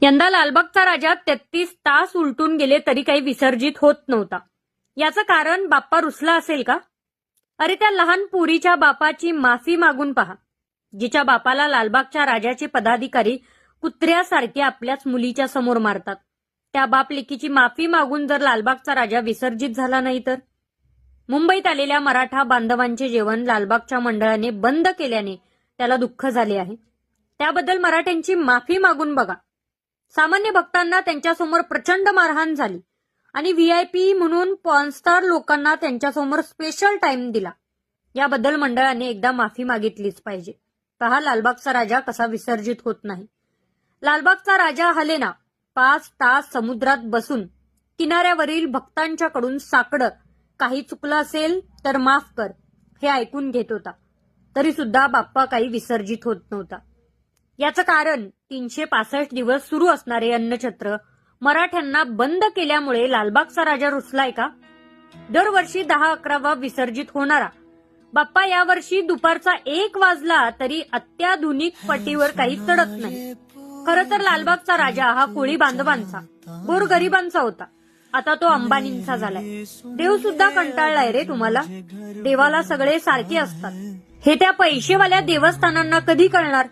यंदा लालबागचा राजा 33 तास उलटून गेले तरी काही विसर्जित होत नव्हता. याचं कारण बाप्पा रुसला असेल का? अरे त्या लहान पुरीच्या बापाची माफी मागून पहा, जिच्या बापाला लालबागच्या राजाचे पदाधिकारी कुत्र्यासारखे आपल्याच मुलीच्या समोर मारतात. त्या बाप लेकीची माफी मागून जर लालबागचा राजा विसर्जित झाला नाही तर? मुंबईत आलेल्या मराठा बांधवांचे जेवण लालबागच्या मंडळाने बंद केल्याने त्याला दुःख झाले आहे. त्याबद्दल मराठ्यांची माफी मागून बघा. सामान्य भक्तांना त्यांच्यासमोर प्रचंड मारहाण झाली आणि व्हीआयपी म्हणून पॉर्नस्टार लोकांना त्यांच्यासमोर स्पेशल टाइम दिला. याबद्दल मंडळाने एकदा माफी मागितलीच पाहिजे. पहा लालबागचा राजा कसा विसर्जित होत नाही. लालबागचा राजा हलेना 5 तास समुद्रात बसून किनाऱ्यावरील भक्तांच्याकडून साकडं काही चुकलं असेल तर माफ कर हे ऐकून घेत होता. तरी सुद्धा बाप्पा काही विसर्जित होत नव्हता. याचं कारण 365 दिवस सुरू असणारे अन्नछत्र मराठ्यांना बंद केल्यामुळे लालबागचा राजा रुसलाय का? दरवर्षी 10-11 विसर्जित होणारा बाप्पा यावर्षी दुपारचा 1 वाजला तरी अत्याधुनिक पटीवर काही चढत नाही. खरं तर लालबागचा राजा हा कोळी बांधवांचा, गोरगरिबांचा होता. आता तो अंबानींचा झालाय. देव सुद्धा कंटाळलाय रे तुम्हाला. देवाला सगळे सारखे असतात हे त्या पैसेवाल्या देवस्थानांना कधी कळणार?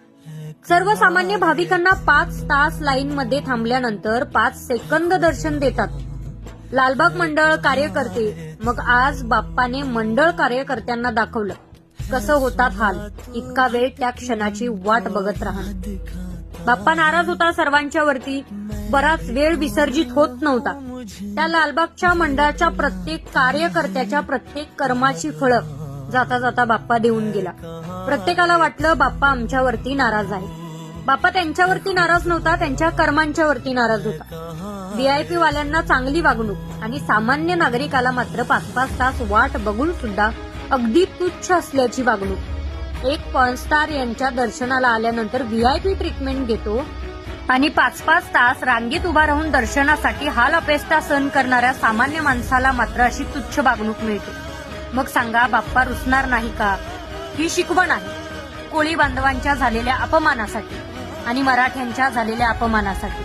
सर्वसामान्य भाविकांना 5 तास लाईनमध्ये थांबल्यानंतर 5 सेकंद दर्शन देतात. लालबाग मंडळ कार्यकर्ते, मग आज बाप्पाने मंडळ कार्यकर्त्यांना दाखवलं कसं होतात हाल. इतका वेळ त्या क्षणाची वाट बघत राहणं. बाप्पा नाराज होता सर्वांच्या वरती. बराच वेळ विसर्जित होत नव्हता. त्या लालबागच्या मंडळाच्या प्रत्येक कार्यकर्त्याच्या प्रत्येक कर्माची फळं जाता जाता बाप्पा देऊन गेला. प्रत्येकाला वाटलं बाप्पा आमच्यावरती नाराज आहे. बाप्पा त्यांच्यावरती नाराज नव्हता, त्यांच्या कर्मांच्या वरती नाराज होता. व्हीआयपी वाल्यांना चांगली वागणूक आणि सामान्य नागरिकाला मात्र 5-5 तास वाट बघून सुद्धा अगदी तुच्छ असल्याची वागणूक. एक पॉर्नस्टार यांच्या दर्शनाला आल्यानंतर व्हीआयपी ट्रीटमेंट घेतो आणि 5-5 तास रांगेत उभा राहून दर्शनासाठी हाल अपेष्टा सहन करणाऱ्या सामान्य माणसाला मात्र अशी तुच्छ वागणूक मिळते. मग सांगा बाप्पा रुसणार नाही का? ही शिकवण आहे कोळी बांधवांच्या झालेल्या अपमानासाठी आणि मराठ्यांच्या झालेल्या अपमानासाठी.